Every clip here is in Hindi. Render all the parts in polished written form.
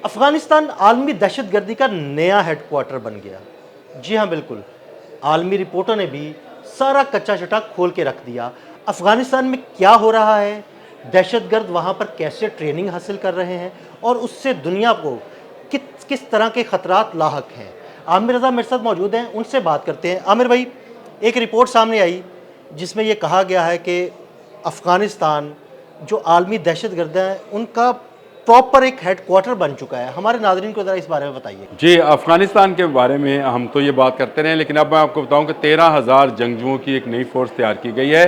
अफगानिस्तान आलमी दहशतगर्दी का नया हेडक्वार्टर बन गया। जी हाँ, बिल्कुल। आलमी रिपोर्टों ने भी सारा कच्चा चिट्ठा खोल के रख दिया। अफगानिस्तान में क्या हो रहा है, दहशतगर्द वहाँ पर कैसे ट्रेनिंग हासिल कर रहे हैं और उससे दुनिया को किस किस तरह के खतरात लाहक हैं। आमिर रज़ा मेरे साथ मौजूद हैं, उनसे बात करते हैं। आमिर भाई, एक रिपोर्ट सामने आई जिसमें ये कहा गया है कि अफ़गानिस्तान जो आलमी दहशतगर्द हैं उनका प्रॉपर एक हेडक्वार्टर बन चुका है। हमारे नाज़रीन को ज़रा इस बारे में बताइए। जी, अफ़गानिस्तान के बारे में हम तो ये बात करते रहे, लेकिन अब मैं आपको बताऊं कि 13,000 जंगजुओं की एक नई फ़ोर्स तैयार की गई है,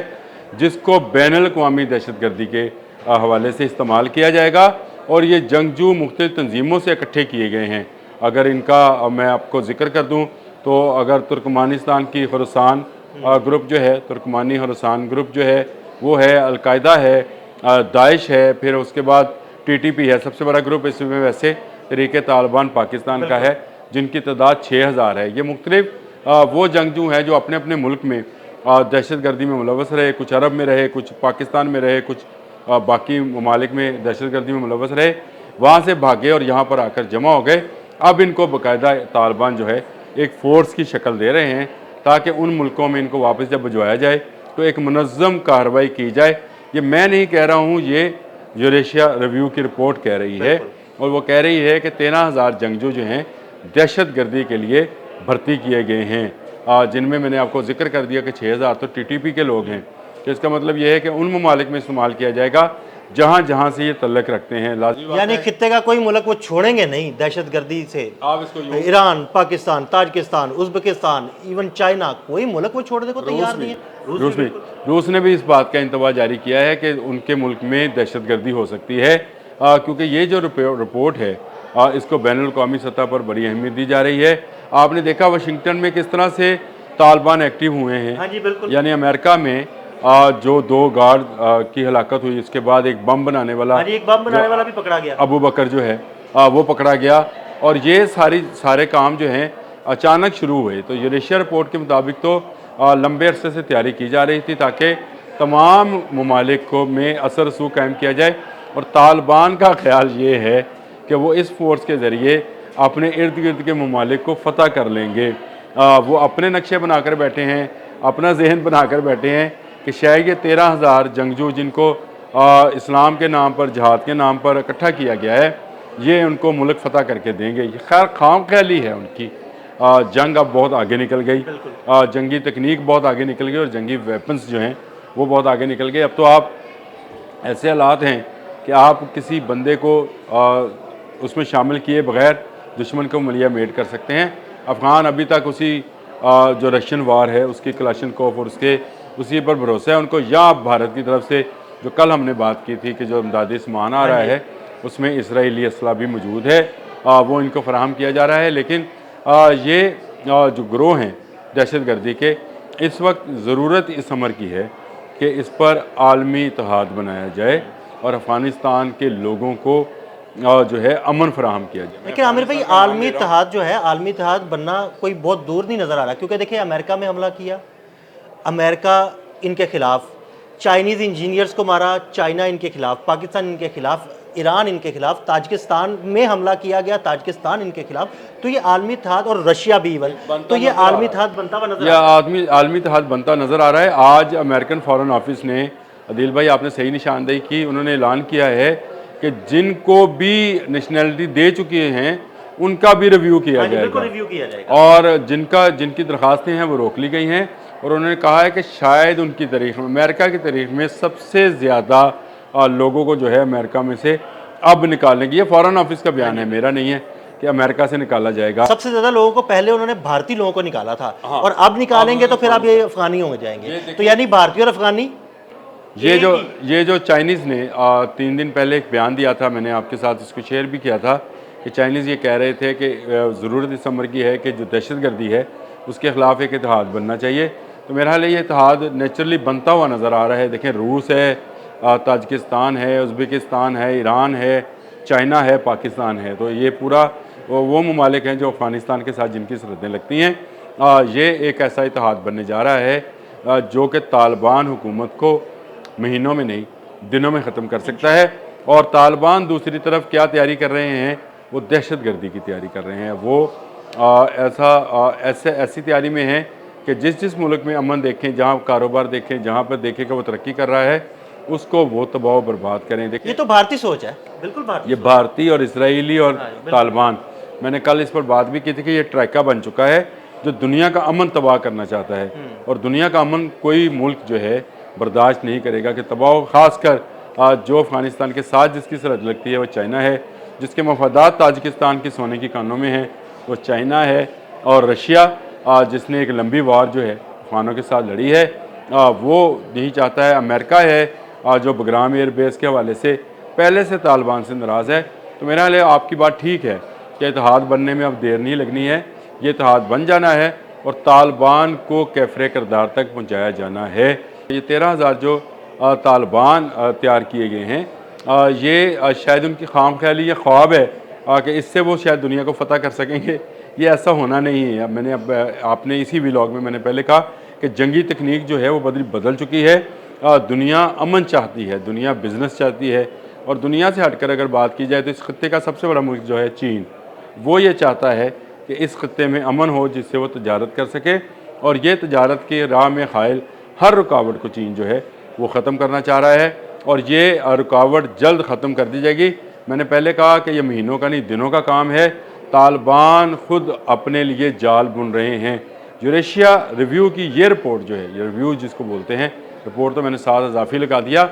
जिसको बैनुल-अक़वामी दहशतगर्दी के हवाले से इस्तेमाल किया जाएगा। और ये जंगजू मुख्तलिफ़ तंजीमों से इकट्ठे किए गए हैं। अगर इनका मैं आपको ज़िक्र कर दूँ तो अगर तुर्कमानिस्तान की खुरासान ग्रुप जो है, तुर्कमानी खुरासान ग्रुप जो है, वो है, अलकायदा है, दाइश है, फिर उसके बाद TTP है, सबसे बड़ा ग्रुप इसमें वैसे तहरीक तालिबान पाकिस्तान का है, जिनकी तादाद 6,000 है। ये मुख्तलिफ वो जंगजू हैं जो अपने अपने मुल्क में दहशतगर्दी में मुलव्वस रहे, कुछ अरब में रहे, कुछ पाकिस्तान में रहे, कुछ बाकी ममालिक में दहशतगर्दी में मुलव्वस रहे, वहाँ से भागे और यहाँ पर आकर जमा हो गए। अब इनको बाकायदा तालिबान जो है एक फ़ोर्स की शक्ल दे रहे हैं, ताकि उन मुल्कों में इनको वापस जब भिजवाया जाए तो एक मुनज़्ज़म कार्रवाई की जाए। ये मैं नहीं कह रहा हूँ, ये यूरेशिया रिव्यू की रिपोर्ट कह रही है, और वो कह रही है कि 13,000 जंगजू जो हैं दहशतगर्दी के लिए भर्ती किए गए हैं, जिनमें मैंने आपको जिक्र कर दिया कि 6,000 तो TTP के लोग हैं। तो इसका मतलब ये है कि उन ममालिक में इस्तेमाल किया जाएगा जहाँ जहाँ से ये तल्लक रखते हैं। यानी खित्ते का कोई मुल्क वो छोड़ेंगे नहीं दहशतगर्दी से। आप इसको Iran, Pakistan, Tajikistan, Uzbekistan, even China, कोई मुल्क वो छोड़ने को तैयार नहीं है। रूस ने भी इस बात का इंतबा जारी किया है कि उनके मुल्क में दहशतगर्दी हो सकती है, क्योंकि ये जो रिपोर्ट है इसको बैनुल-अक़वामी सतह पर बड़ी अहमियत दी जा रही है। आपने देखा वाशिंगटन में किस तरह से तालिबान एक्टिव हुए हैं। हाँ जी, बिल्कुल। यानी अमेरिका में जो 2 गार्ड की हलाकत हुई, इसके बाद एक बम बनाने वाला, हाँ जी, एक बम बनाने वाला भी पकड़ा गया, अबू बकर जो है वो पकड़ा गया। और ये सारे काम जो हैं अचानक शुरू हुए। तो यूरेशिया रिपोर्ट के मुताबिक तो लंबे अरसे से तैयारी की जा रही थी ताकि तमाम ममालिक को में असर रसूख कायम किया जाए। और तालिबान का ख्याल ये है कि वो इस फोर्स के ज़रिए अपने इर्द गिर्द के ममालिक को फ़तह कर लेंगे। वो अपने नक्शे बनाकर बैठे हैं, अपना जहन बनाकर बैठे हैं कि शायद ये 13,000 जंगजू जिनको इस्लाम के नाम पर, जहाद के नाम पर इकट्ठा किया गया है, ये उनको मुल्क फ़तह करके देंगे। ये खैर खाम ख्याली है उनकी। जंग अब बहुत आगे निकल गई, जंगी तकनीक बहुत आगे निकल गई और जंगी वेपन्स जो हैं वो बहुत आगे निकल गए। अब तो आप ऐसे हालात हैं कि आप किसी बंदे को उसमें शामिल किए बगैर दुश्मन को मलिया मेट कर सकते हैं। अफ़गान अभी तक उसी जो रशियन वार है उसकी कलाशनकोव और उसके उसी पर भरोसा है उनको, या भारत की तरफ से जो कल हमने बात की थी कि जो इमदादी सामान आ रहा है उसमें इसराइली असला भी मौजूद है, वो इनको फराहम किया जा रहा है। लेकिन ये जो ग्रोह हैं दहशतगर्दी के, इस वक्त ज़रूरत इस अमर की है कि इस पर आलमी इत्तेहाद बनाया जाए और अफ़गानिस्तान के लोगों को जो है अमन फराहम किया जाए। लेकिन आमिर भाई, आलमी इत्तेहाद जो है, आलमी इत्तेहाद बनना कोई बहुत दूर नहीं नज़र आ रहा, क्योंकि देखिए अमेरिका में हमला किया, अमेरिका इनके खिलाफ, चाइनीज़ इंजीनियर्स को मारा, चाइना इनके खिलाफ, पाकिस्तान इनके खिलाफ, ईरान इनके खिलाफ, ताजिकिस्तान में हमला किया गया, ताजिकिस्तान इनके खिलाफ। तो ये आलमी इत्तेहाद, और रशिया भी इवन, तो ये आलमी इत्तेहाद बनता हुआ नजर आलमी इत्तेहाद बनता नज़र आ रहा है। आज अमेरिकन फॉरेन ऑफिस ने, अदील भाई आपने सही निशानदेही की, उन्होंने ऐलान किया है कि जिनको भी नेशनैलिटी दे चुके हैं उनका भी रिव्यू किया जाएगा, और जिनकी दरख्वास्तें हैं वो रोक ली गई हैं। और उन्होंने कहा है कि शायद उनकी तारीख में, अमेरिका की तारीख में सबसे ज़्यादा लोगों को जो है अमेरिका में से अब निकालने की, ये फॉरेन ऑफिस का बयान है, मेरा नहीं है, कि अमेरिका से निकाला जाएगा। सबसे ज़्यादा लोगों को पहले उन्होंने भारतीय लोगों को निकाला था, और अब निकालेंगे तो फिर अब ये अफगानी हो जाएंगे। तो यानी भारतीय और अफगानी, ये जो चाइनीज़ ने 3 दिन पहले एक बयान दिया था, मैंने आपके साथ इसको शेयर भी किया था, कि चाइनीज़ ये कह रहे थे कि ज़रूरत इस अमर की है कि जो दहशतगर्दी है उसके ख़िलाफ़ एक इत्तेहाद बनना चाहिए। तो मेरा ख्याल है ये इत्तेहाद नेचुरली बनता हुआ नज़र आ रहा है। देखें, रूस है, ताजिकिस्तान है, उज़्बेकिस्तान है, ईरान है, चाइना है, पाकिस्तान है। तो ये पूरा वो ममालिक हैं जो अफ़गानिस्तान के साथ जिनकी सरहदें लगती हैं। ये एक ऐसा इत्तेहाद बनने जा रहा है जो कि तालिबान हुकूमत को महीनों में नहीं दिनों में ख़त्म कर सकता है। और तालिबान दूसरी तरफ क्या तैयारी कर रहे हैं वो दहशतगर्दी की तैयारी कर रहे हैं। वो ऐसी तैयारी में हैं कि जिस मुल्क में अमन देखें, जहाँ कारोबार देखें, जहाँ पर देखें कि वो तरक्की कर रहा है, उसको वो तबाह बर्बाद करें। देखिए, ये तो भारतीय सोच है, बिल्कुल भारतीय ये सोच। भारतीय और इसराइली और हाँ, बिल्कुल। तालिबान, मैंने कल इस पर बात भी की थी कि ये ट्रैका बन चुका है जो दुनिया का अमन तबाह करना चाहता है। और दुनिया का अमन कोई मुल्क जो है बर्दाश्त नहीं करेगा कि तबाह, ख़ासकर जो अफ़गानिस्तान के साथ जिसकी सरहद लगती है वो चाइना है, जिसके मफादात ताजिकिस्तान की सोने की कानों में हैं वो चाइना है, और रशिया जिसने एक लंबी वार जो है अफ़गानों के साथ लड़ी है वो नहीं चाहता है। अमेरिका है जो बगराम एयरबेस के हवाले से पहले से तालिबान से नाराज़ है। तो मेरा ख्याल है आपकी बात ठीक है कि इत्तेहाद बनने में अब देर नहीं लगनी है, ये इत्तेहाद बन जाना है और तालिबान को कैफरे किरदार तक पहुँचाया जाना है। ये 13,000 जो तालिबान तैयार किए गए हैं, ये शायद उनकी खाम ख्याली या ख्वाब है कि इससे वो शायद दुनिया को फ़तह कर सकेंगे। ये ऐसा होना नहीं है। आपने इसी व्लॉग में मैंने पहले कहा कि जंगी तकनीक जो है वो बदल चुकी है। दुनिया अमन चाहती है, दुनिया बिज़नेस चाहती है, और दुनिया से हटकर अगर बात की जाए तो इस खत्ते का सबसे बड़ा मुल्क जो है चीन, वो ये चाहता है कि इस खत्ते में अमन हो जिससे वो तजारत कर सके, और ये तजारत के राह में हायल हर रुकावट को चीन जो है वो ख़त्म करना चाह रहा है, और ये रुकावट जल्द ख़त्म कर दी जाएगी। मैंने पहले कहा कि ये महीनों का नहीं दिनों का काम है। तालिबान खुद अपने लिए जाल बुन रहे हैं। यूरेशिया रिव्यू की ये रिपोर्ट जो है, ये रिव्यू जिसको बोलते हैं, रिपोर्ट तो मैंने साथ इजाफी लगा दिया,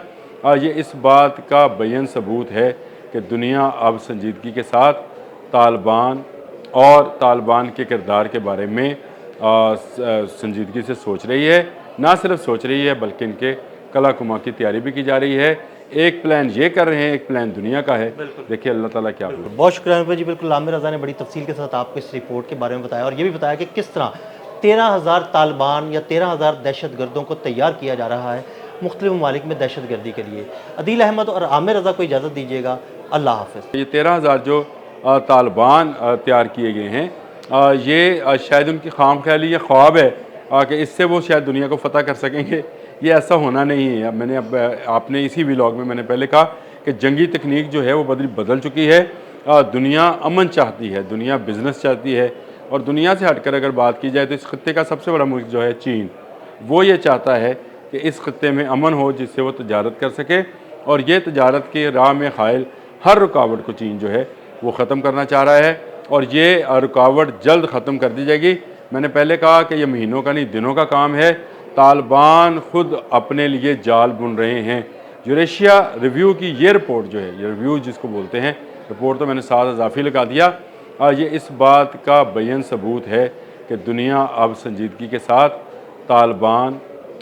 ये इस बात का बेयन सबूत है कि दुनिया अब संजीदगी के साथ तालिबान और तालिबान के किरदार के बारे में संजीदगी से सोच रही है। ना सिर्फ सोच रही है बल्कि इनके कला कुमा की तैयारी भी की जा रही है। एक प्लान ये कर रहे हैं, एक प्लान दुनिया का है। देखिए अल्लाह ताला क्या। बहुत शुक्रिया अनवर जी। बिल्कुल आमिर रज़ा ने बड़ी तफसील के साथ आपको इस रिपोर्ट के बारे में बताया, और ये भी बताया कि किस तरह 13,000 तालिबान या 13,000 दहशतगर्दों को तैयार किया जा रहा है मुख्तलिफ ममालिक में दहशतगर्दी के लिए। अदील अहमद और आमिर रज़ा को इजाज़त दीजिएगा। अल्लाह हाफ़िज़। ये 13,000 जो तालिबान तैयार किए गए हैं, ये शायद उनकी खाम ख्याली या ख्वाब है कि इससे वो शायद दुनिया को फ़तह कर सकेंगे। ये ऐसा होना नहीं है। आपने इसी व्लॉग में मैंने पहले कहा कि जंगी तकनीक जो है वो बदल चुकी है। दुनिया अमन चाहती है, दुनिया बिज़नेस चाहती है, और दुनिया से हटकर अगर बात की जाए तो इस खत्ते का सबसे बड़ा मुल्क जो है चीन, वो ये चाहता है कि इस खत्ते में अमन हो जिससे वो तजारत कर सके, और ये तजारत के राह में हायल हर रुकावट को चीन जो है वो ख़त्म करना चाह रहा है, और ये रुकावट जल्द ख़त्म कर दी जाएगी। मैंने पहले कहा कि ये महीनों का नहीं दिनों का काम है। तालिबान खुद अपने लिए जाल बुन रहे हैं। यूरेशिया रिव्यू की ये रिपोर्ट जो है, ये रिव्यू जिसको बोलते हैं, रिपोर्ट तो मैंने साथ इजाफी लगा दिया, ये इस बात का बेयन सबूत है कि दुनिया अब संजीदगी के साथ तालिबान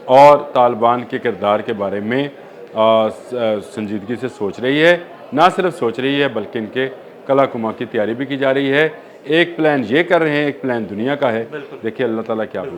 और तालिबान के किरदार के बारे में संजीदगी से सोच रही है। ना सिर्फ सोच रही है बल्कि इनके कला कुमा की तैयारी भी की जा रही है। एक प्लान ये कर रहे हैं, एक प्लान दुनिया का है। देखिए अल्लाह ताला क्या।